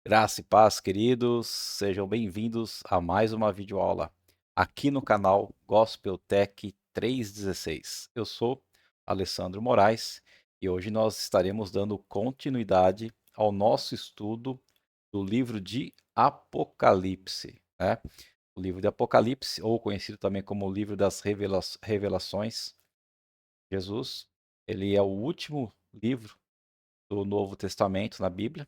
Graça e paz, queridos, sejam bem-vindos a mais uma videoaula aqui no canal Gospel Tech 316. Eu sou Alessandro Moraes e hoje nós estaremos dando continuidade ao nosso estudo do livro de Apocalipse, né? O livro de Apocalipse, ou conhecido também como o livro das revelações. Jesus, ele é o último livro do Novo Testamento na Bíblia.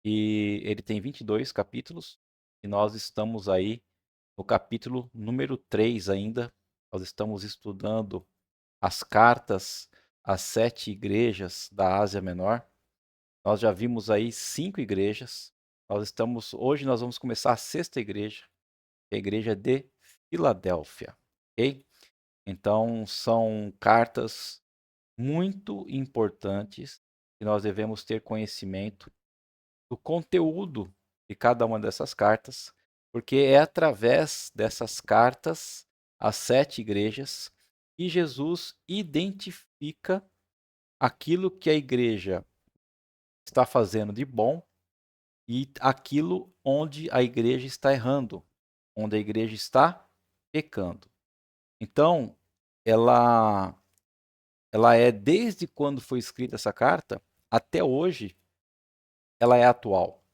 E ele tem 22 capítulos, e nós estamos aí no capítulo número 3 ainda. Nós estamos estudando as cartas às 7 igrejas da Ásia Menor. Nós já vimos aí 5 igrejas. Hoje nós vamos começar a sexta igreja, que é a igreja de Filadélfia, ok? Então são cartas muito importantes que nós devemos ter conhecimento do conteúdo de cada uma dessas cartas, porque é através dessas cartas às 7 igrejas que Jesus identifica aquilo que a igreja está fazendo de bom e aquilo onde a igreja está errando, onde a igreja está pecando. Então, ela ela é desde quando foi escrita essa carta até hoje, ela é atual.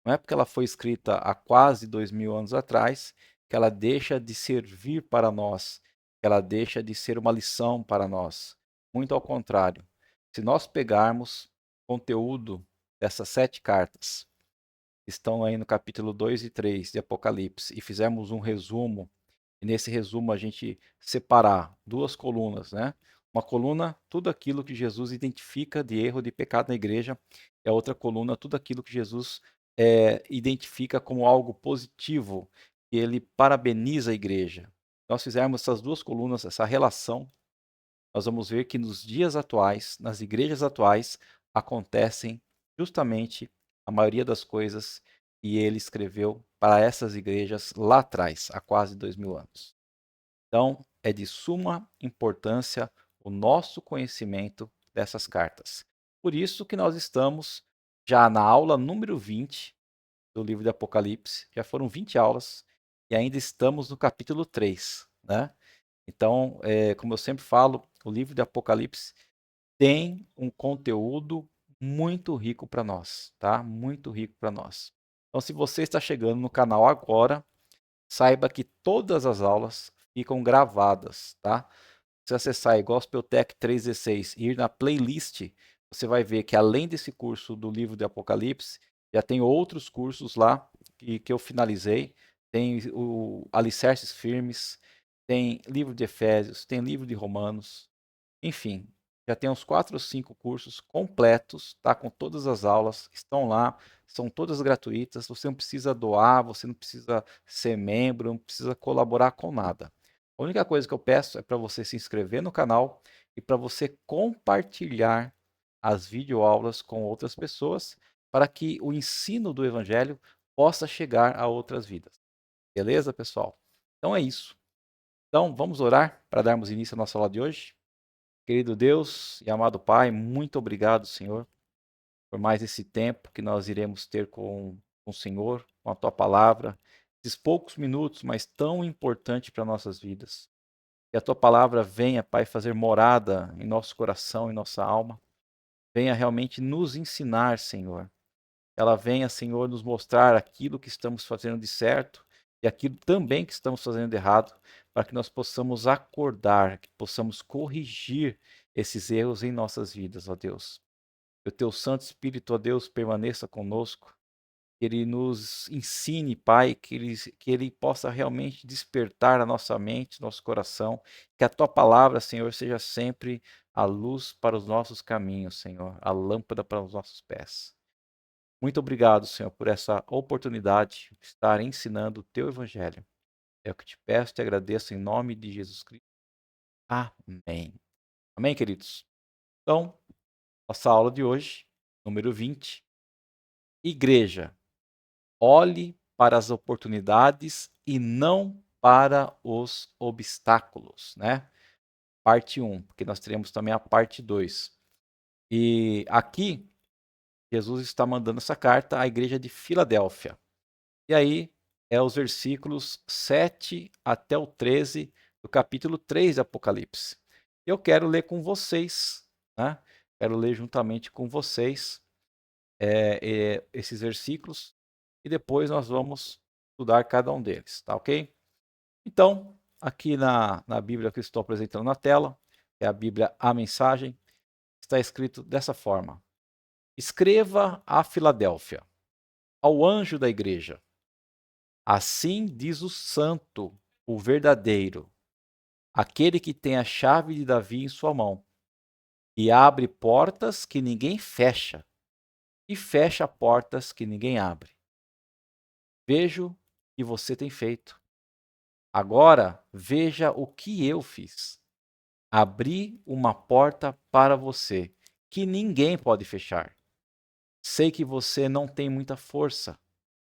Não é porque ela foi escrita há quase 2000 anos atrás que ela deixa de servir para nós, que ela deixa de ser uma lição para nós. Muito ao contrário. Se nós pegarmos o conteúdo dessas 7 cartas, que estão aí no capítulo 2 e 3 de Apocalipse, e fizermos um resumo, e nesse resumo a gente separar duas colunas, né? Uma coluna, tudo aquilo que Jesus identifica de erro, de pecado na igreja, e a outra coluna, tudo aquilo que Jesus identifica como algo positivo, que ele parabeniza a igreja. Nós fizermos essas duas colunas, essa relação, nós vamos ver que nos dias atuais, nas igrejas atuais, acontecem justamente a maioria das coisas que ele escreveu para essas igrejas lá atrás, há quase 2000 anos. Então, é de suma importância o nosso conhecimento dessas cartas. Por isso que nós estamos já na aula número 20 do livro de Apocalipse. Já foram 20 aulas e ainda estamos no capítulo 3, né? Então, como eu sempre falo, o livro de Apocalipse tem um conteúdo muito rico para nós, tá? Muito rico para nós. Então, se você está chegando no canal agora, saiba que todas as aulas ficam gravadas, tá? Se acessar Gospeltech 316 e ir na playlist, você vai ver que além desse curso do livro de Apocalipse, já tem outros cursos lá que eu finalizei. Tem o Alicerces Firmes, tem livro de Efésios, tem livro de Romanos, enfim, já tem uns 4 ou 5 cursos completos, tá? Com todas as aulas, estão lá, são todas gratuitas, você não precisa doar, você não precisa ser membro, não precisa colaborar com nada. A única coisa que eu peço é para você se inscrever no canal e para você compartilhar as videoaulas com outras pessoas para que o ensino do Evangelho possa chegar a outras vidas. Beleza, pessoal? Então é isso. Então vamos orar para darmos início à nossa aula de hoje? Querido Deus e amado Pai, muito obrigado, Senhor, por mais esse tempo que nós iremos ter com o Senhor, com a Tua palavra, esses poucos minutos, mas tão importante para nossas vidas. Que a Tua palavra venha, Pai, fazer morada em nosso coração, em nossa alma. Venha realmente nos ensinar, Senhor. Ela venha, Senhor, nos mostrar aquilo que estamos fazendo de certo e aquilo também que estamos fazendo de errado, para que nós possamos acordar, que possamos corrigir esses erros em nossas vidas, ó Deus. Que o Teu Santo Espírito, ó Deus, permaneça conosco, que Ele nos ensine, Pai, que ele possa realmente despertar a nossa mente, nosso coração, que a Tua palavra, Senhor, seja sempre a luz para os nossos caminhos, Senhor, a lâmpada para os nossos pés. Muito obrigado, Senhor, por essa oportunidade de estar ensinando o Teu Evangelho. É o que te peço e te agradeço em nome de Jesus Cristo. Amém. Amém, queridos? Então, nossa aula de hoje, número 20. Igreja, olhe para as oportunidades e não para os obstáculos, né? Parte 1, porque nós teremos também a parte 2. E aqui Jesus está mandando essa carta à igreja de Filadélfia. E aí os versículos 7 até o 13 do capítulo 3 de Apocalipse. Eu quero ler com vocês, né? Quero ler juntamente com vocês esses versículos e depois nós vamos estudar cada um deles, tá ok? Então, aqui na Bíblia que eu estou apresentando na tela, é a Bíblia A Mensagem, está escrito dessa forma: Escreva a Filadélfia, ao anjo da igreja. Assim diz o santo, o verdadeiro, aquele que tem a chave de Davi em sua mão, e abre portas que ninguém fecha, e fecha portas que ninguém abre. Vejo que você tem feito. Agora veja o que eu fiz. Abri uma porta para você, que ninguém pode fechar. Sei que você não tem muita força,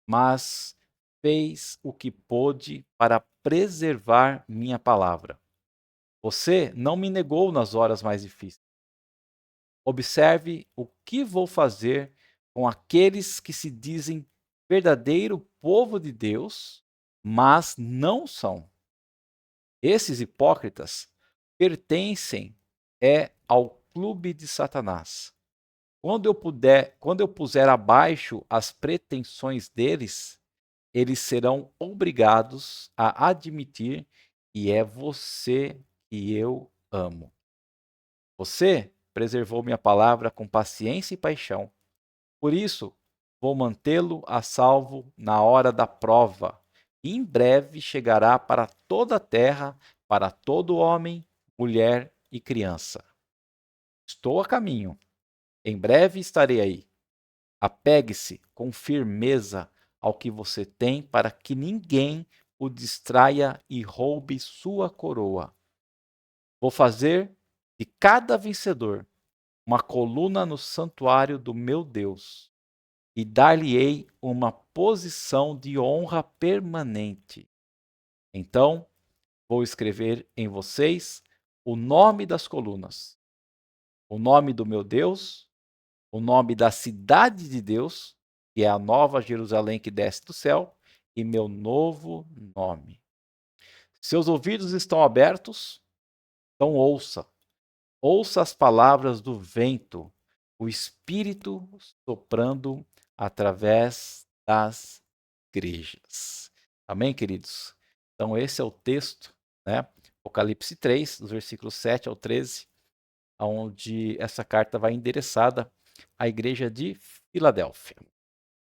mas fez o que pôde para preservar minha palavra. Você não me negou nas horas mais difíceis. Observe o que vou fazer com aqueles que se dizem verdadeiro povo de Deus, mas não são. Esses hipócritas pertencem ao clube de Satanás. Quando eu puser abaixo as pretensões deles, eles serão obrigados a admitir que é você que eu amo. Você preservou minha palavra com paciência e paixão. Por isso, vou mantê-lo a salvo na hora da prova. E em breve chegará para toda a terra, para todo homem, mulher e criança. Estou a caminho. Em breve estarei aí. Apegue-se com firmeza ao que você tem para que ninguém o distraia e roube sua coroa. Vou fazer de cada vencedor uma coluna no santuário do meu Deus e dar-lhe-ei uma posição de honra permanente. Então, vou escrever em vocês o nome das colunas, o nome do meu Deus, o nome da cidade de Deus, que é a nova Jerusalém que desce do céu, e meu novo nome. Seus ouvidos estão abertos? Então ouça. Ouça as palavras do vento, o Espírito soprando através das igrejas. Amém, queridos? Então esse é o texto, né? Apocalipse 3, dos versículos 7 ao 13, onde essa carta vai endereçada à igreja de Filadélfia.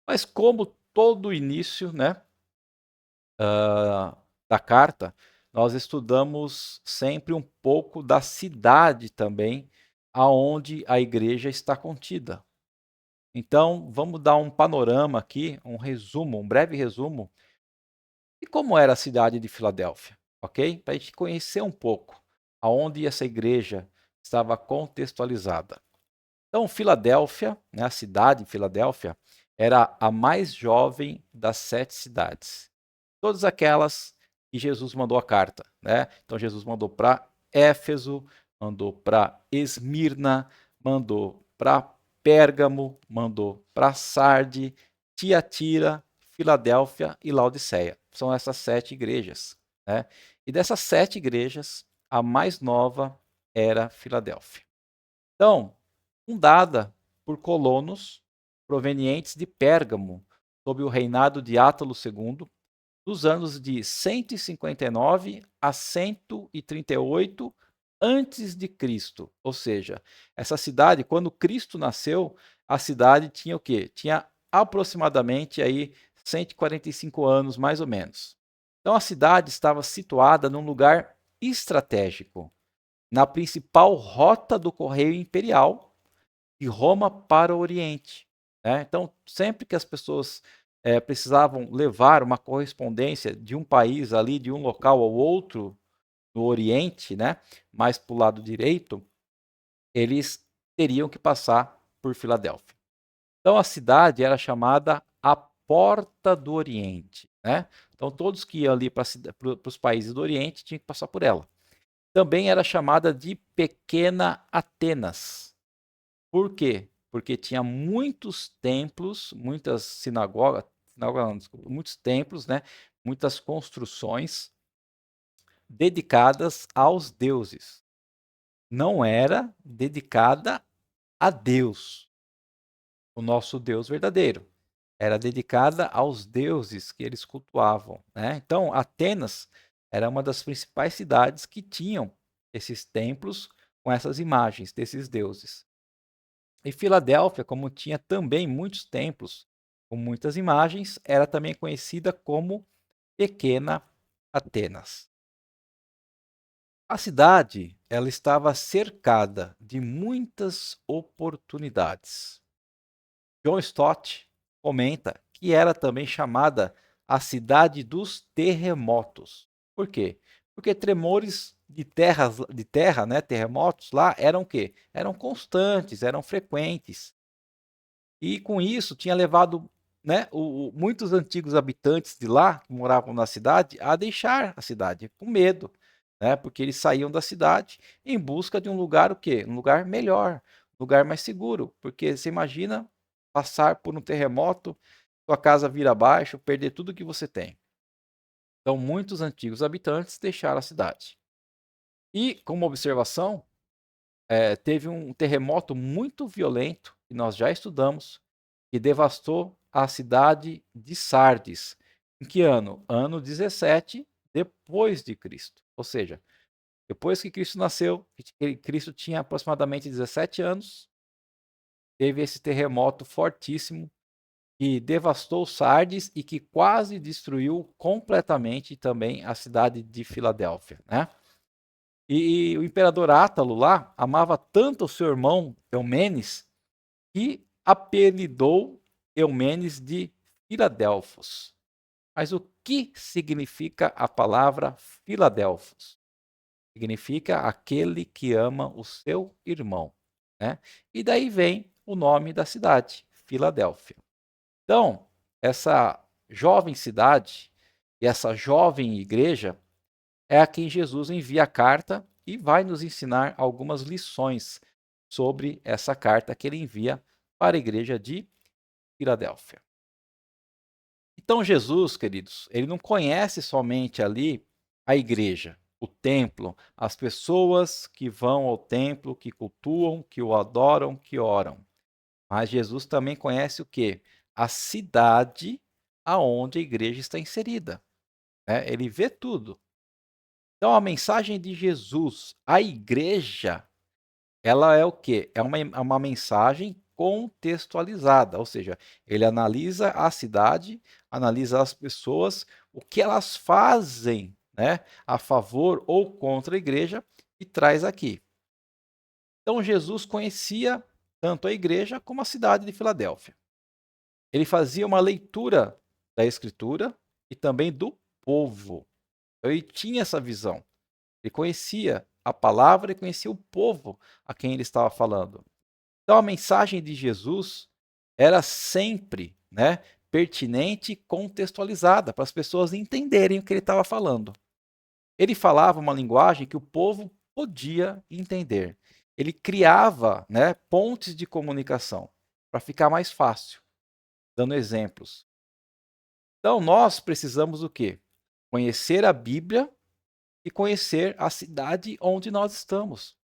Mas como todo início, né, da carta, nós estudamos sempre um pouco da cidade também, aonde a igreja está contida. Então, vamos dar um panorama aqui, um resumo, um breve resumo de como era a cidade de Filadélfia, ok? Para a gente conhecer um pouco aonde essa igreja estava contextualizada. Então, Filadélfia, né, a cidade de Filadélfia, era a mais jovem das 7 cidades. Todas aquelas que Jesus mandou a carta, né? Então, Jesus mandou para Éfeso, mandou para Esmirna, mandou para Pérgamo, mandou para Sarde, Tiatira, Filadélfia e Laodiceia. São essas 7 igrejas, né? E dessas 7 igrejas, a mais nova era Filadélfia. Então, fundada por colonos provenientes de Pérgamo, sob o reinado de Átalo II, dos anos de 159 a 138 antes de Cristo. Ou seja, essa cidade, quando Cristo nasceu, a cidade tinha o quê? Tinha aproximadamente aí 145 anos, mais ou menos. Então a cidade estava situada num lugar estratégico, na principal rota do correio imperial, de Roma para o Oriente, né? Então, sempre que as pessoas precisavam levar uma correspondência de um país ali, de um local ao outro no Oriente, né, mais para o lado direito, eles teriam que passar por Filadélfia. Então, a cidade era chamada a Porta do Oriente, né? Então, todos que iam ali para os países do Oriente tinham que passar por ela. Também era chamada de Pequena Atenas. Por quê? porque tinha muitos templos, muitas sinagogas, muitos templos, né? Muitas construções dedicadas aos deuses. Não era dedicada a Deus, o nosso Deus verdadeiro. Era dedicada aos deuses que eles cultuavam, né? Então, Atenas era uma das principais cidades que tinham esses templos com essas imagens desses deuses. E Filadélfia, como tinha também muitos templos com muitas imagens, era também conhecida como Pequena Atenas. A cidade, ela estava cercada de muitas oportunidades. John Stott comenta que era também chamada a cidade dos terremotos. Por quê? Porque tremores de terra, né, terremotos lá eram o quê? Eram constantes, eram frequentes. E com isso tinha levado, né, muitos antigos habitantes de lá, que moravam na cidade, a deixar a cidade com medo, né, porque eles saíam da cidade em busca de um lugar o quê? Um lugar melhor, um lugar mais seguro, porque você imagina passar por um terremoto, sua casa vir abaixo, perder tudo que você tem. Então muitos antigos habitantes deixaram a cidade. E como observação, teve um terremoto muito violento, que nós já estudamos, que devastou a cidade de Sardes. Em que ano? Ano 17 depois de Cristo. Ou seja, depois que Cristo nasceu, Cristo tinha aproximadamente 17 anos, teve esse terremoto fortíssimo que devastou Sardes e que quase destruiu completamente também a cidade de Filadélfia, né? E o imperador Átalo lá amava tanto o seu irmão Eumenes que apelidou Eumenes de Filadelfos. Mas o que significa a palavra Filadelfos? Significa aquele que ama o seu irmão, né? E daí vem o nome da cidade, Filadélfia. Então, essa jovem cidade e essa jovem igreja é a quem Jesus envia a carta e vai nos ensinar algumas lições sobre essa carta que ele envia para a igreja de Filadélfia. Então, Jesus, queridos, ele não conhece somente ali a igreja, o templo, as pessoas que vão ao templo, que cultuam, que o adoram, que oram. Mas Jesus também conhece o quê? A cidade aonde a igreja está inserida, né? Ele vê tudo. Então, a mensagem de Jesus à igreja, ela é o quê? É uma mensagem contextualizada, ou seja, ele analisa a cidade, analisa as pessoas, o que elas fazem, né, a favor ou contra a igreja e traz aqui. Então, Jesus conhecia tanto a igreja como a cidade de Filadélfia. Ele fazia uma leitura da escritura e também do povo. Ele tinha essa visão. Ele conhecia a palavra e conhecia o povo a quem ele estava falando. Então a mensagem de Jesus era sempre, né, pertinente e contextualizada para as pessoas entenderem o que ele estava falando. Ele falava uma linguagem que o povo podia entender. Ele criava, né, pontes de comunicação para ficar mais fácil, dando exemplos. Então nós precisamos o quê? Conhecer a Bíblia e conhecer a cidade onde nós estamos.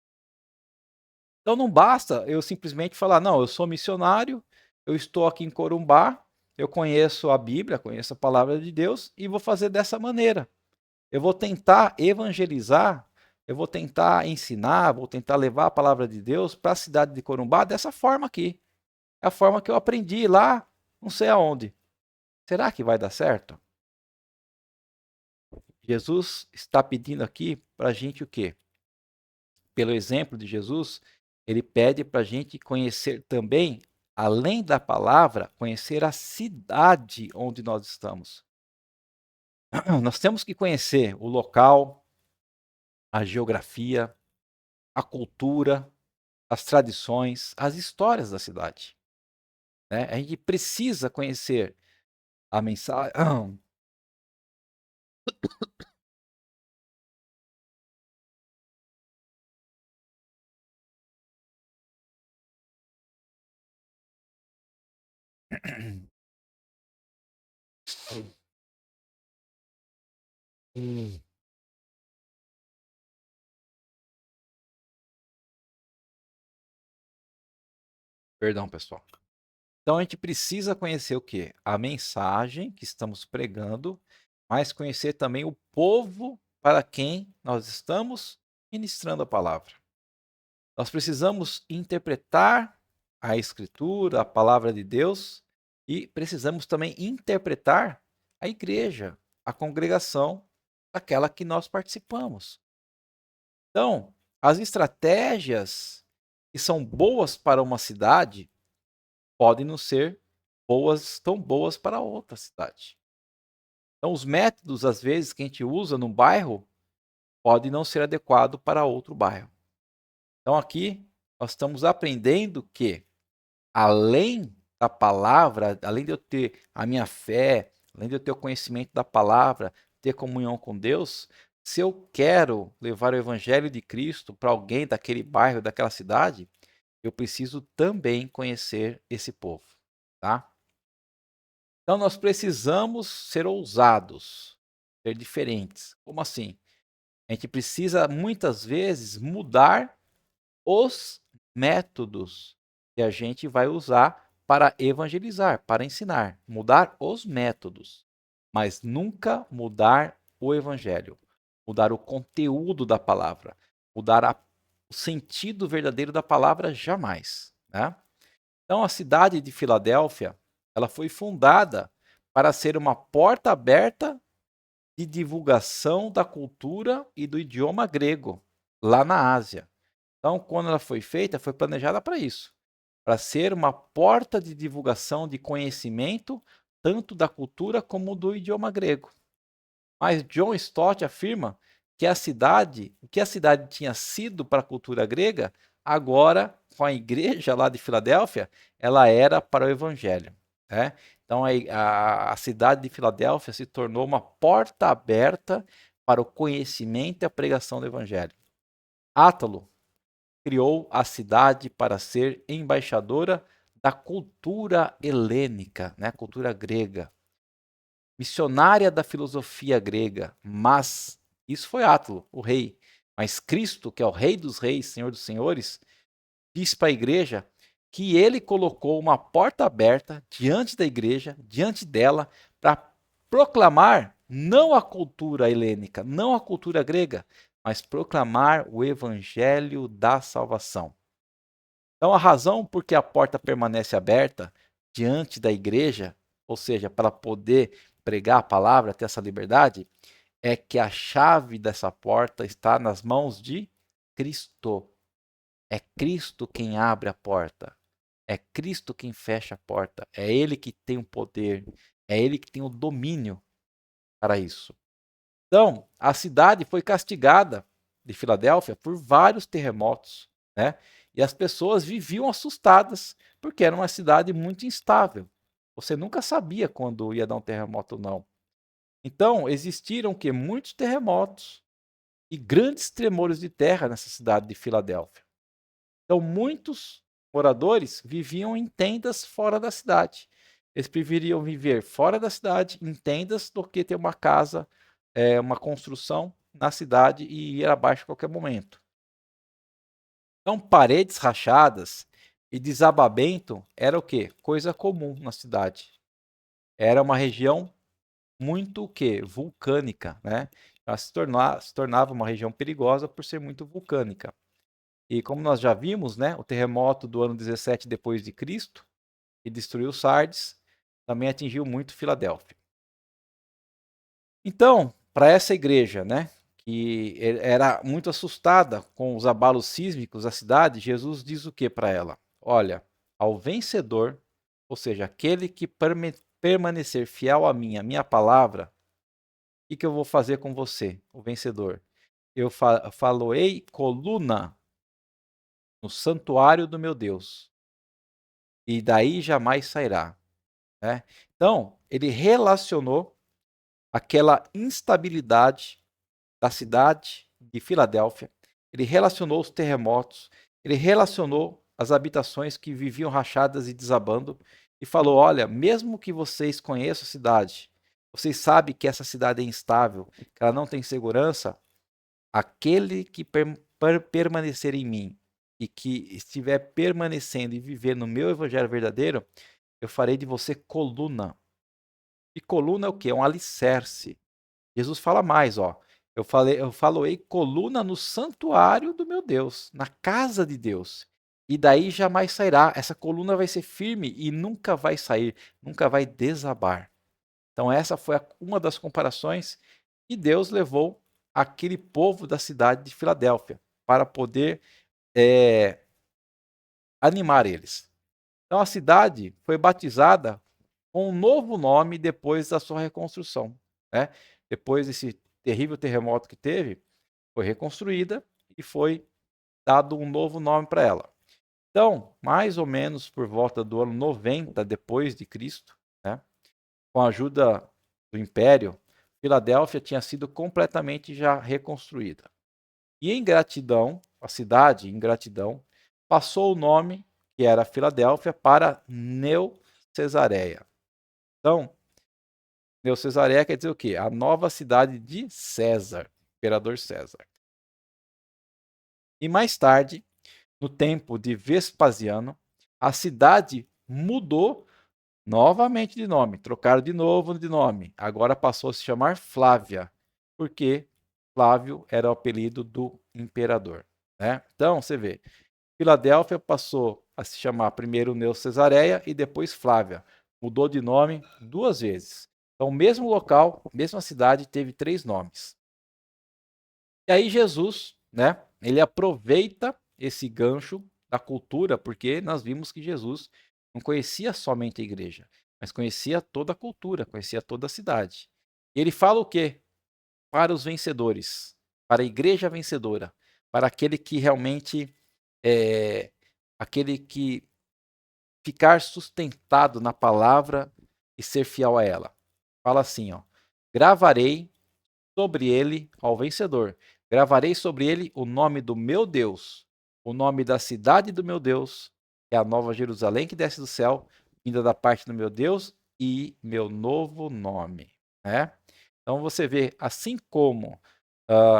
Então não basta eu simplesmente falar, não, eu sou missionário, eu estou aqui em Corumbá, eu conheço a Bíblia, conheço a palavra de Deus e vou fazer dessa maneira. Eu vou tentar evangelizar, eu vou tentar ensinar, vou tentar levar a palavra de Deus para a cidade de Corumbá dessa forma aqui. É a forma que eu aprendi lá, não sei aonde. Será que vai dar certo? Jesus está pedindo aqui para a gente o quê? Pelo exemplo de Jesus, ele pede para a gente conhecer também, além da palavra, conhecer a cidade onde nós estamos. Nós temos que conhecer o local, a geografia, a cultura, as tradições, as histórias da cidade, né? A gente precisa conhecer a mensagem. Perdão, pessoal. Então a gente precisa conhecer o quê? A mensagem que estamos pregando, mas conhecer também o povo para quem nós estamos ministrando a palavra. Nós precisamos interpretar a Escritura, a palavra de Deus, e precisamos também interpretar a igreja, a congregação daquela que nós participamos. Então, as estratégias que são boas para uma cidade podem não ser tão boas para outra cidade. Então, os métodos, às vezes, que a gente usa num bairro, podem não ser adequados para outro bairro. Então, aqui, nós estamos aprendendo que, além da palavra, além de eu ter a minha fé, além de eu ter o conhecimento da palavra, ter comunhão com Deus, se eu quero levar o evangelho de Cristo para alguém daquele bairro, daquela cidade, eu preciso também conhecer esse povo, tá? Então nós precisamos ser ousados, ser diferentes. Como assim? A gente precisa muitas vezes mudar os métodos que a gente vai usar para evangelizar, para ensinar. Mudar os métodos, mas nunca mudar o evangelho, mudar o conteúdo da palavra, mudar o sentido verdadeiro da palavra jamais, né? Então a cidade de Filadélfia, ela foi fundada para ser uma porta aberta de divulgação da cultura e do idioma grego lá na Ásia. Então, quando ela foi feita, foi planejada para isso, para ser uma porta de divulgação de conhecimento tanto da cultura como do idioma grego. Mas John Stott afirma que o que a cidade tinha sido para a cultura grega, agora, com a igreja lá de Filadélfia, ela era para o evangelho, né? Então a cidade de Filadélfia se tornou uma porta aberta para o conhecimento e a pregação do evangelho. Átalo criou a cidade para ser embaixadora da cultura helênica, né? Cultura grega, missionária da filosofia grega, mas isso foi Átalo, o rei. Mas Cristo, que é o Rei dos Reis, Senhor dos Senhores, disse para a igreja que ele colocou uma porta aberta diante da igreja, diante dela, para proclamar não a cultura helênica, não a cultura grega, mas proclamar o evangelho da salvação. Então, a razão por que a porta permanece aberta diante da igreja, ou seja, para poder pregar a palavra, ter essa liberdade, é que a chave dessa porta está nas mãos de Cristo. É Cristo quem abre a porta. É Cristo quem fecha a porta. É Ele que tem o poder. É Ele que tem o domínio para isso. Então, a cidade foi castigada de Filadélfia por vários terremotos, né? E as pessoas viviam assustadas, porque era uma cidade muito instável. Você nunca sabia quando ia dar um terremoto ou não. Então, existiram que muitos terremotos e grandes tremores de terra nessa cidade de Filadélfia. Então, muitos moradores viviam em tendas fora da cidade. Eles preferiam viver fora da cidade, em tendas, do que ter uma casa, uma construção na cidade e ir abaixo a qualquer momento. Então, paredes rachadas e desabamento era o quê? Coisa comum na cidade. Era uma região muito o quê? Vulcânica, né? Ela se tornava uma região perigosa por ser muito vulcânica. E como nós já vimos, né, o terremoto do ano 17 depois de Cristo, que destruiu Sardes, também atingiu muito Filadélfia. Então, para essa igreja, né, que era muito assustada com os abalos sísmicos da cidade, Jesus diz o que para ela? Olha, ao vencedor, ou seja, aquele que permanecer fiel a mim, a minha palavra, o que eu vou fazer com você, o vencedor? Eu faloei coluna no santuário do meu Deus, e daí jamais sairá. Né? Então, ele relacionou aquela instabilidade da cidade de Filadélfia, ele relacionou os terremotos, ele relacionou as habitações que viviam rachadas e desabando, e falou: olha, mesmo que vocês conheçam a cidade, vocês sabem que essa cidade é instável, que ela não tem segurança, aquele que permanecer em mim e que estiver permanecendo e viver no meu evangelho verdadeiro, eu farei de você coluna. E coluna é o quê? É um alicerce. Jesus fala mais, ó. Eu faloei coluna no santuário do meu Deus, na casa de Deus. E daí jamais sairá. Essa coluna vai ser firme e nunca vai sair, nunca vai desabar. Então essa foi uma das comparações que Deus levou aquele povo da cidade de Filadélfia para poder animar eles. Então a cidade foi batizada com um novo nome depois da sua reconstrução, né? Depois desse terrível terremoto que teve, foi reconstruída e foi dado um novo nome para ela. Então, mais ou menos por volta do ano 90 depois de Cristo, né, com a ajuda do Império, Filadélfia tinha sido completamente já reconstruída. E em gratidão, a cidade, em gratidão, passou o nome, que era Filadélfia, para Neo Cesareia. Então, Neo Cesareia quer dizer o quê? A nova cidade de César, imperador César. E mais tarde, no tempo de Vespasiano, a cidade mudou novamente de nome, trocaram de novo de nome. Agora passou a se chamar Flávia, porque Flávio era o apelido do imperador, né? Então, você vê, Filadélfia passou a se chamar primeiro Neo Cesareia e depois Flávia. Mudou de nome duas vezes. Então, o mesmo local, mesma cidade, teve três nomes. E aí Jesus, né, ele aproveita esse gancho da cultura, porque nós vimos que Jesus não conhecia somente a igreja, mas conhecia toda a cultura, conhecia toda a cidade. E ele fala o quê? Para os vencedores, para a igreja vencedora, para aquele que realmente é aquele que ficar sustentado na palavra e ser fiel a ela. Fala assim, ó: gravarei sobre ele ao vencedor. Gravarei sobre ele o nome do meu Deus, o nome da cidade do meu Deus, é a nova Jerusalém que desce do céu, vinda da parte do meu Deus, e meu novo nome, né? Então você vê, assim como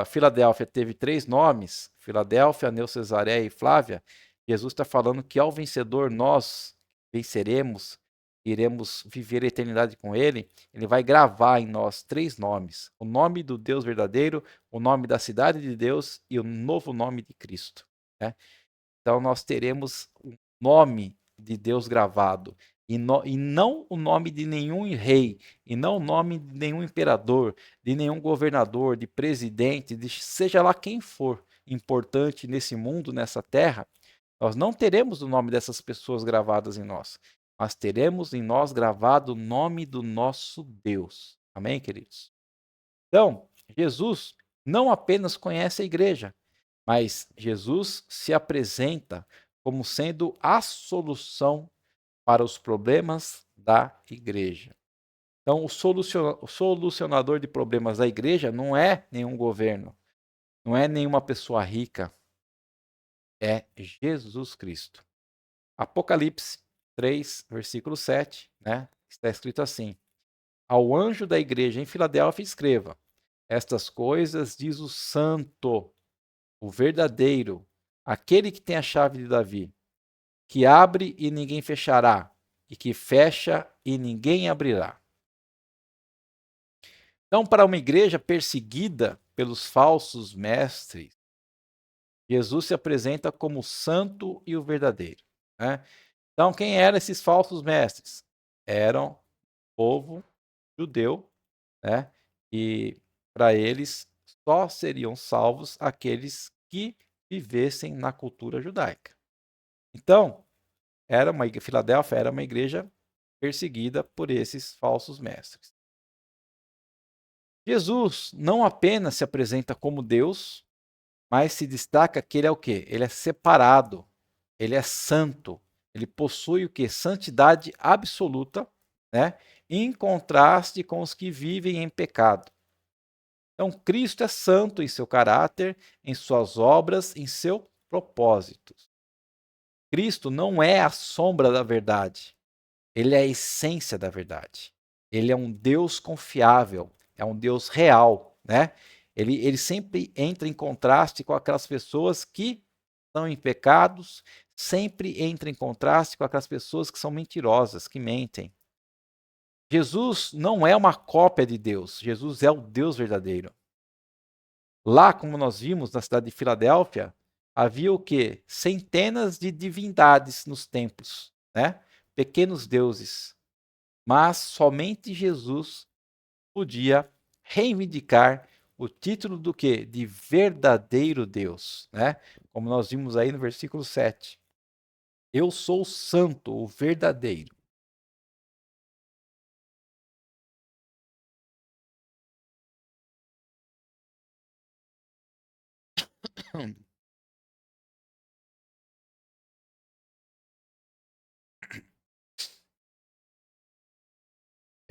Filadélfia teve três nomes, Filadélfia, Neocesaré e Flávia, Jesus está falando que ao vencedor nós venceremos, iremos viver a eternidade com ele. Ele vai gravar em nós três nomes: o nome do Deus verdadeiro, o nome da cidade de Deus e o novo nome de Cristo, né? Então nós teremos o nome de Deus gravado e não o nome de nenhum rei, e não o nome de nenhum imperador, de nenhum governador, de presidente, de seja lá quem for importante nesse mundo, nessa terra. Nós não teremos o nome dessas pessoas gravadas em nós, mas teremos em nós gravado o nome do nosso Deus. Amém, queridos? Então, Jesus não apenas conhece a igreja, mas Jesus se apresenta como sendo a solução para os problemas da igreja. Então, o solucionador de problemas da igreja não é nenhum governo, não é nenhuma pessoa rica, é Jesus Cristo. Apocalipse 3, versículo 7, né? Está escrito assim: ao anjo da igreja em Filadélfia escreva: estas coisas diz o santo, o verdadeiro, aquele que tem a chave de Davi, que abre e ninguém fechará, e que fecha e ninguém abrirá. Então, para uma igreja perseguida pelos falsos mestres, Jesus se apresenta como o santo e o verdadeiro, né? Então, quem eram esses falsos mestres? Eram o povo judeu, né? E para eles só seriam salvos aqueles que vivessem na cultura judaica. Então, Filadélfia era uma igreja perseguida por esses falsos mestres. Jesus não apenas se apresenta como Deus, mas se destaca que ele é o quê? Ele é separado, ele é santo, ele possui o quê? Santidade absoluta, né? Em contraste com os que vivem em pecado. Então, Cristo é santo em seu caráter, em suas obras, em seu propósito. Cristo não é a sombra da verdade. Ele é a essência da verdade. Ele é um Deus confiável, é um Deus real, né? Ele sempre entra em contraste com aquelas pessoas que estão em pecados, sempre entra em contraste com aquelas pessoas que são mentirosas, que mentem. Jesus não é uma cópia de Deus, Jesus é o Deus verdadeiro. Lá, como nós vimos na cidade de Filadélfia, havia o quê? Centenas de divindades nos templos, né? Pequenos deuses. Mas somente Jesus podia reivindicar o título do quê? De verdadeiro Deus, né? Como nós vimos aí no versículo 7. Eu sou o santo, o verdadeiro.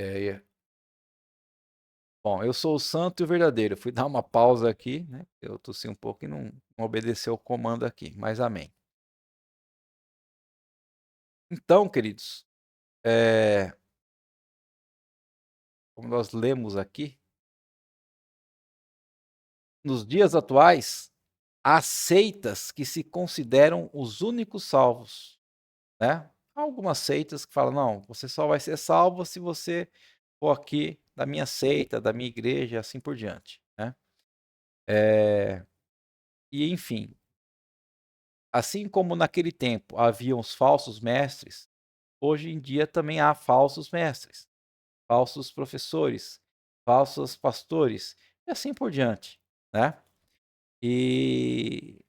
É, bom, eu sou o santo e o verdadeiro. Eu fui dar uma pausa aqui, né? Eu tossi um pouco e não obedeceu o comando aqui, mas amém. Então, queridos, como nós lemos aqui, nos dias atuais, há seitas que se consideram os únicos salvos, né? Há algumas seitas que falam, não, você só vai ser salvo se você for aqui da minha seita, da minha igreja, assim por diante, né? E enfim, assim como naquele tempo haviam os falsos mestres, hoje em dia também há falsos mestres, falsos professores, falsos pastores, e assim por diante, né? E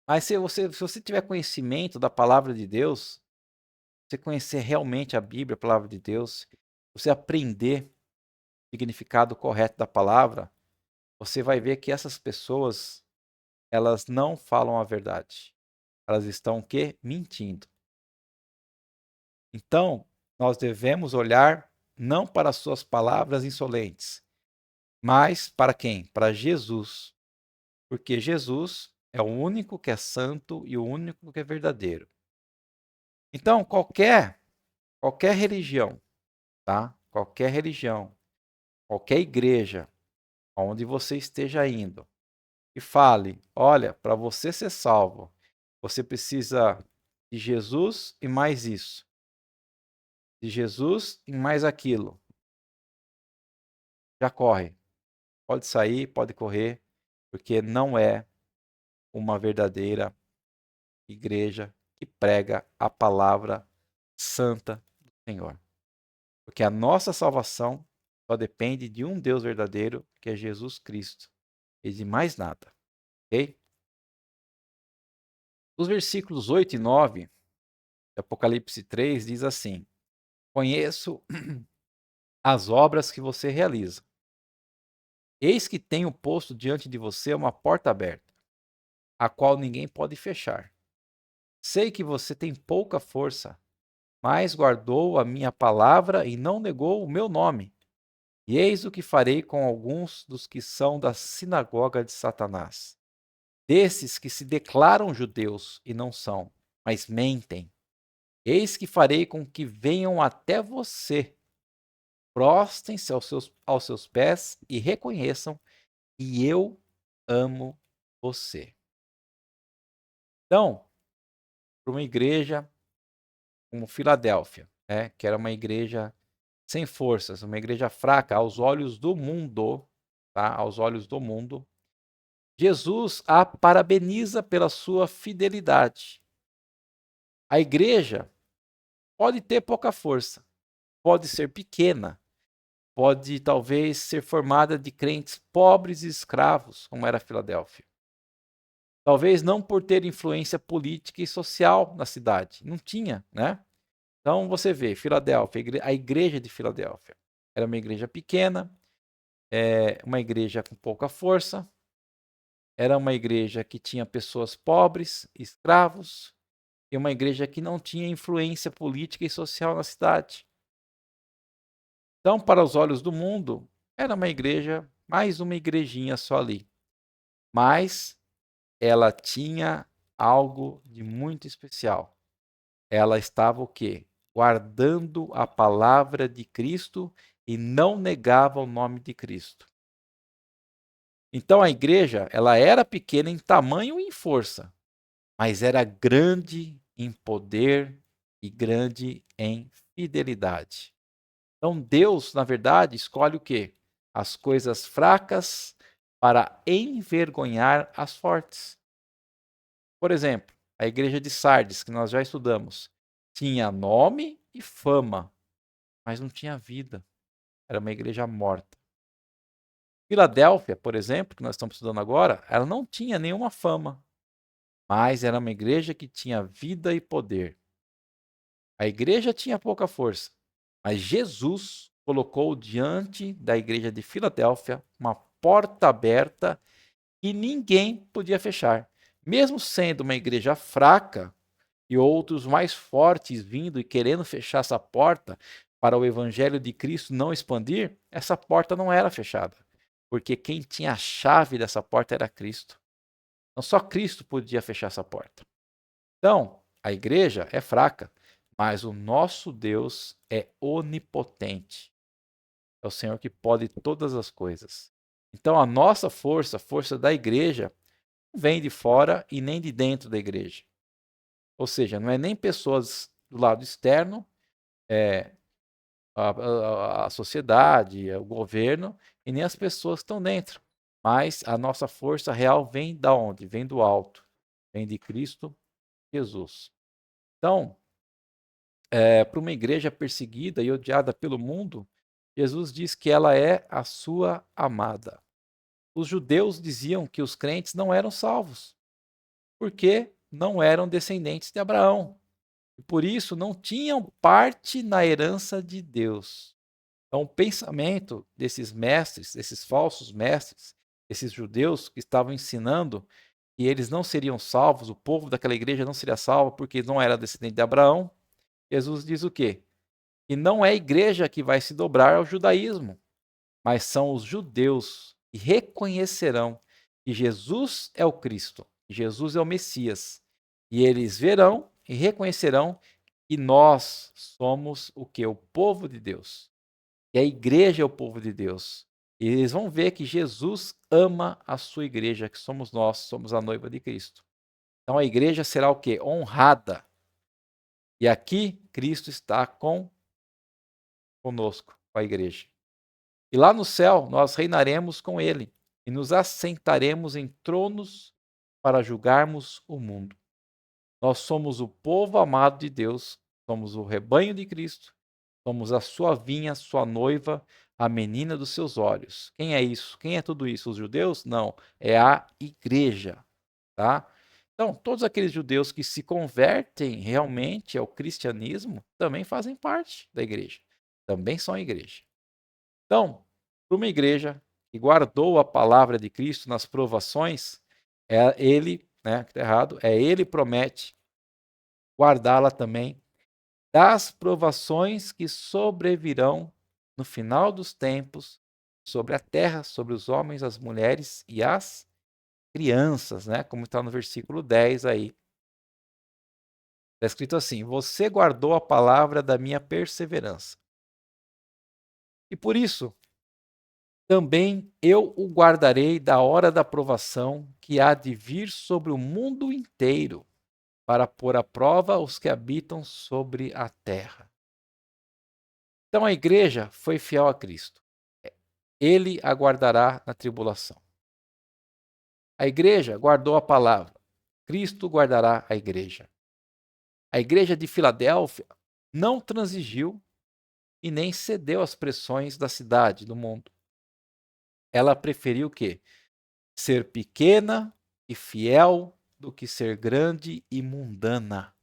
mas se você tiver conhecimento da palavra de Deus, você conhecer realmente a Bíblia, a palavra de Deus, você aprender o significado correto da palavra, você vai ver que essas pessoas, elas não falam a verdade. Elas estão o quê? Mentindo. Então, nós devemos olhar não para as suas palavras insolentes, mas para quem? Para Jesus. Porque Jesus é o único que é santo e o único que é verdadeiro. Então, qualquer religião, tá? Qualquer religião, qualquer igreja, aonde você esteja indo, e fale: olha, para você ser salvo, você precisa de Jesus e mais isso, de Jesus e mais aquilo. Já corre, pode sair, pode correr, porque não é uma verdadeira igreja que prega a palavra santa do Senhor. Porque a nossa salvação só depende de um Deus verdadeiro, que é Jesus Cristo, e de mais nada, ok? Os versículos 8 e 9 de Apocalipse 3 diz assim: conheço as obras que você realiza. Eis que tenho posto diante de você uma porta aberta, a qual ninguém pode fechar. Sei que você tem pouca força, mas guardou a minha palavra e não negou o meu nome. E eis o que farei com alguns dos que são da sinagoga de Satanás, desses que se declaram judeus e não são, mas mentem. Eis que farei com que venham até você, prostem-se aos seus pés e reconheçam que eu amo você. Então, para uma igreja como Filadélfia, né, que era uma igreja sem forças, uma igreja fraca aos olhos do mundo, tá? Aos olhos do mundo, Jesus a parabeniza pela sua fidelidade. A igreja pode ter pouca força, pode ser pequena, pode talvez ser formada de crentes pobres e escravos, como era a Filadélfia. Talvez não por ter influência política e social na cidade, não tinha, né? Então você vê, Filadélfia, a igreja de Filadélfia, era uma igreja pequena, uma igreja com pouca força, era uma igreja que tinha pessoas pobres, escravos, e uma igreja que não tinha influência política e social na cidade. Então, para os olhos do mundo, era uma igreja, mais uma igrejinha só ali. Mas ela tinha algo de muito especial. Ela estava o quê? guardando a palavra de Cristo e não negava o nome de Cristo. Então a igreja, ela era pequena em tamanho e em força, mas era grande em poder e grande em fidelidade. Então Deus, na verdade, escolhe o quê? As coisas fracas para envergonhar as fortes. Por exemplo, a igreja de Sardes, que nós já estudamos, tinha nome e fama, mas não tinha vida. Era uma igreja morta. Filadélfia, por exemplo, que nós estamos estudando agora, ela não tinha nenhuma fama, mas era uma igreja que tinha vida e poder. A igreja tinha pouca força, mas Jesus colocou diante da igreja de Filadélfia uma porta aberta que ninguém podia fechar. Mesmo sendo uma igreja fraca e outros mais fortes vindo e querendo fechar essa porta para o evangelho de Cristo não expandir, essa porta não era fechada, porque quem tinha a chave dessa porta era Cristo. Então só Cristo podia fechar essa porta. Então, a igreja é fraca, mas o nosso Deus é onipotente. É o Senhor que pode todas as coisas. Então, a nossa força, a força da igreja, não vem de fora e nem de dentro da igreja. Ou seja, não é nem pessoas do lado externo, a sociedade, o governo, e nem as pessoas que estão dentro. Mas a nossa força real vem da onde? Vem do alto. Vem de Cristo Jesus. Então, para uma igreja perseguida e odiada pelo mundo, Jesus diz que ela é a sua amada. Os judeus diziam que os crentes não eram salvos, porque não eram descendentes de Abraão. E por isso não tinham parte na herança de Deus. Então, o pensamento desses mestres, desses falsos mestres, esses judeus que estavam ensinando que eles não seriam salvos, o povo daquela igreja não seria salvo porque não era descendente de Abraão, Jesus diz o quê? Que não é a igreja que vai se dobrar ao judaísmo, mas são os judeus que reconhecerão que Jesus é o Cristo, que Jesus é o Messias. E eles verão e reconhecerão que nós somos o que? O povo de Deus. E a igreja é o povo de Deus. E eles vão ver que Jesus ama a sua igreja, que somos nós, somos a noiva de Cristo. Então a igreja será o quê? Honrada. E aqui Cristo está conosco, com a igreja. E lá no céu nós reinaremos com ele e nos assentaremos em tronos para julgarmos o mundo. Nós somos o povo amado de Deus, somos o rebanho de Cristo, somos a sua vinha, sua noiva, a menina dos seus olhos. Quem é isso? Quem é tudo isso? Os judeus? Não, é a igreja, tá? Então, todos aqueles judeus que se convertem realmente ao cristianismo também fazem parte da igreja, também são a igreja. Então, para uma igreja que guardou a palavra de Cristo nas provações, ele, né, que está errado, ele promete guardá-la também das provações que sobrevirão no final dos tempos sobre a terra, sobre os homens, as mulheres e as crianças, né? Como está no versículo 10 aí. Está escrito assim: Você guardou a palavra da minha perseverança. E por isso, também eu o guardarei da hora da provação que há de vir sobre o mundo inteiro, para pôr à prova os que habitam sobre a terra. Então a igreja foi fiel a Cristo. Ele a guardará na tribulação. A igreja guardou a palavra. Cristo guardará a igreja. A igreja de Filadélfia não transigiu e nem cedeu às pressões da cidade, do mundo. Ela preferiu o quê? Ser pequena e fiel do que ser grande e mundana.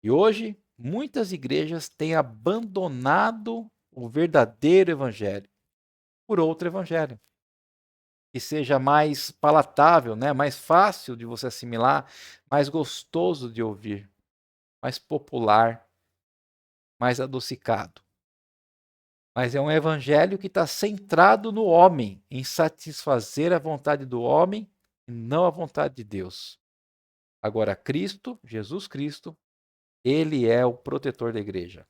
E hoje, muitas igrejas têm abandonado o verdadeiro evangelho por outro evangelho, que seja mais palatável, né? Mais fácil de você assimilar, mais gostoso de ouvir, mais popular, mais adocicado. Mas é um evangelho que está centrado no homem, em satisfazer a vontade do homem e não a vontade de Deus. Agora, Cristo, Jesus Cristo, Ele é o protetor da igreja.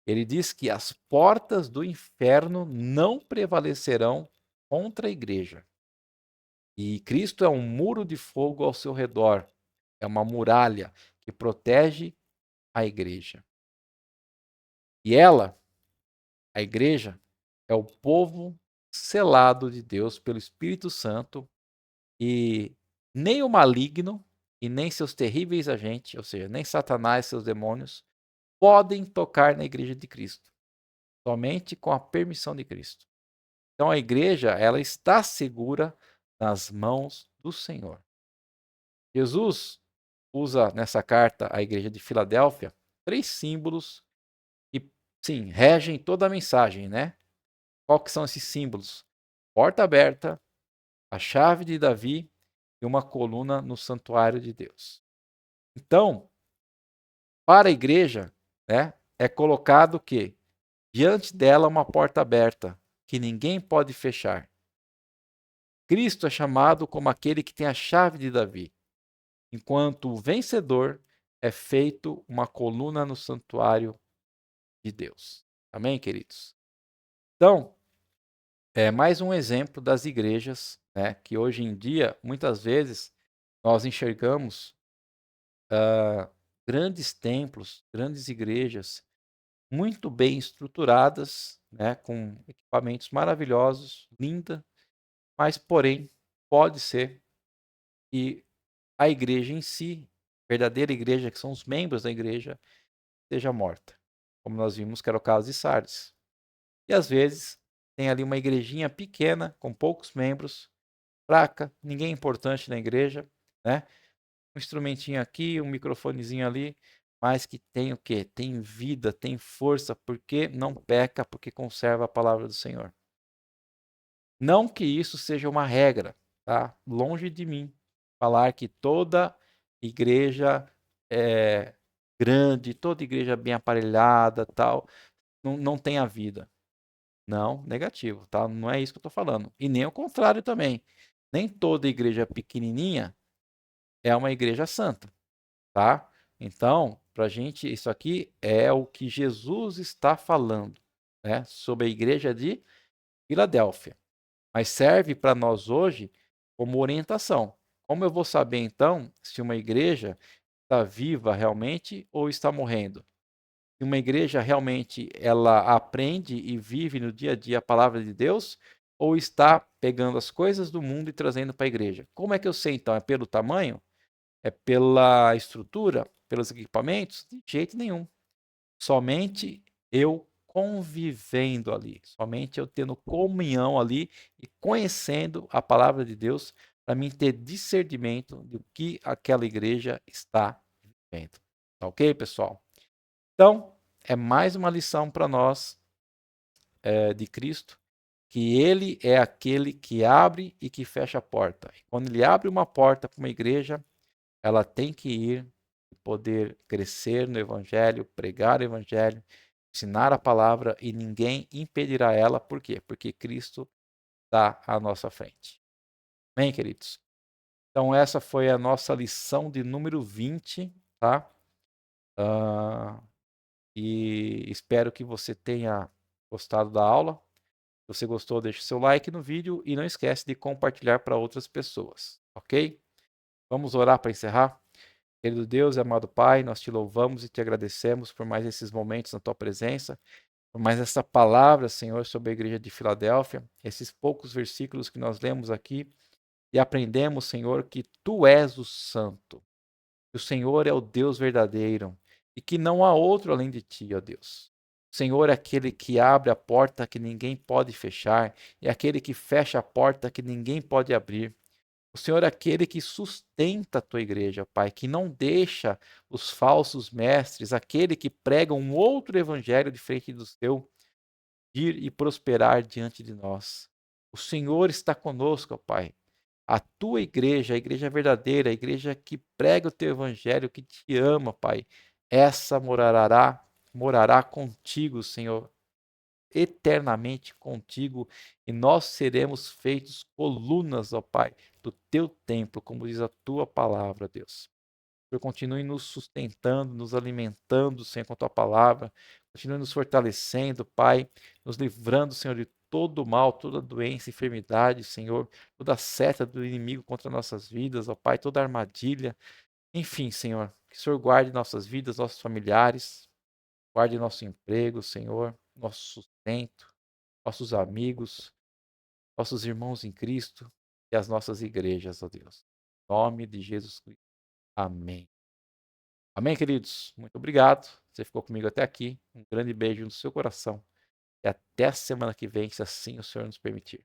Ele diz que as portas do inferno não prevalecerão contra a igreja. E Cristo é um muro de fogo ao seu redor, é uma muralha que protege a igreja. E ela, a igreja, é o povo selado de Deus pelo Espírito Santo, e nem o maligno e nem seus terríveis agentes, ou seja, nem Satanás e seus demônios, podem tocar na igreja de Cristo, somente com a permissão de Cristo. Então a igreja, ela está segura nas mãos do Senhor. Jesus usa nessa carta à igreja de Filadélfia 3 símbolos que, sim, regem toda a mensagem, né? Qual que são esses símbolos? Porta aberta, a chave de Davi e uma coluna no santuário de Deus. Então, para a igreja, né, é colocado que diante dela uma porta aberta, que ninguém pode fechar. Cristo é chamado como aquele que tem a chave de Davi, enquanto o vencedor é feito uma coluna no santuário de Deus. Amém, queridos? Então, é mais um exemplo das igrejas, né, que hoje em dia, muitas vezes, nós enxergamos grandes templos, grandes igrejas, muito bem estruturadas, né, com equipamentos maravilhosos, linda, mas porém pode ser que a igreja em si, a verdadeira igreja, que são os membros da igreja, seja morta, como nós vimos que era o caso de Sardes. E às vezes tem ali uma igrejinha pequena, com poucos membros, fraca, ninguém importante na igreja, né? Um instrumentinho aqui, um microfonezinho ali, mas que tem o quê? Tem vida, tem força, porque não peca, porque conserva a palavra do Senhor. Não que isso seja uma regra, tá? Longe de mim falar que toda igreja é grande, toda igreja bem aparelhada, tal, não tem a vida. Não, negativo, tá? Não é isso que eu estou falando. E nem o contrário também. Nem toda igreja pequenininha é uma igreja santa, tá? Então, para a gente, isso aqui é o que Jesus está falando, né? Sobre a igreja de Filadélfia. Mas serve para nós hoje como orientação. Como eu vou saber, então, se uma igreja está viva realmente ou está morrendo? Se uma igreja realmente ela aprende e vive no dia a dia a palavra de Deus ou está pegando as coisas do mundo e trazendo para a igreja? Como é que eu sei, então? É pelo tamanho? É pela estrutura? Pelos equipamentos? De jeito nenhum. Somente eu convivendo ali, somente eu tendo comunhão ali e conhecendo a palavra de Deus para mim ter discernimento do que aquela igreja está vivendo. Tá ok, pessoal? Então, é mais uma lição para nós de Cristo, que ele é aquele que abre e que fecha a porta. E quando ele abre uma porta para uma igreja, ela tem que ir e poder crescer no evangelho, pregar o evangelho, ensinar a palavra e ninguém impedirá ela. Por quê? Porque Cristo está à nossa frente. Amém, queridos? Então essa foi a nossa lição de número 20, tá? E espero que você tenha gostado da aula. Se você gostou, deixe seu like no vídeo e não esquece de compartilhar para outras pessoas, ok? Vamos orar para encerrar? Querido Deus e amado Pai, nós te louvamos e te agradecemos por mais esses momentos na tua presença, por mais essa palavra, Senhor, sobre a igreja de Filadélfia, esses poucos versículos que nós lemos aqui e aprendemos, Senhor, que tu és o Santo, que o Senhor é o Deus verdadeiro e que não há outro além de ti, ó Deus. O Senhor é aquele que abre a porta que ninguém pode fechar e é aquele que fecha a porta que ninguém pode abrir. O Senhor é aquele que sustenta a tua igreja, Pai, que não deixa os falsos mestres, aquele que prega um outro evangelho diferente do seu, ir e prosperar diante de nós. O Senhor está conosco, Pai. A tua igreja, a igreja verdadeira, a igreja que prega o teu evangelho, que te ama, Pai, essa morará contigo, Senhor, eternamente contigo, e nós seremos feitos colunas, ó Pai, do teu templo, como diz a tua palavra, Deus. Senhor, continue nos sustentando, nos alimentando, Senhor, com a tua palavra. Continue nos fortalecendo, Pai, nos livrando, Senhor, de todo o mal, toda doença, enfermidade, Senhor, toda seta do inimigo contra nossas vidas, ó Pai, toda armadilha. Enfim, Senhor, que o Senhor guarde nossas vidas, nossos familiares, guarde nosso emprego, Senhor, nosso sustento, nossos amigos, nossos irmãos em Cristo e as nossas igrejas, ó Deus. Em nome de Jesus Cristo. Amém. Amém, queridos? Muito obrigado. Você ficou comigo até aqui. Um grande beijo no seu coração. E até a semana que vem, se assim o Senhor nos permitir.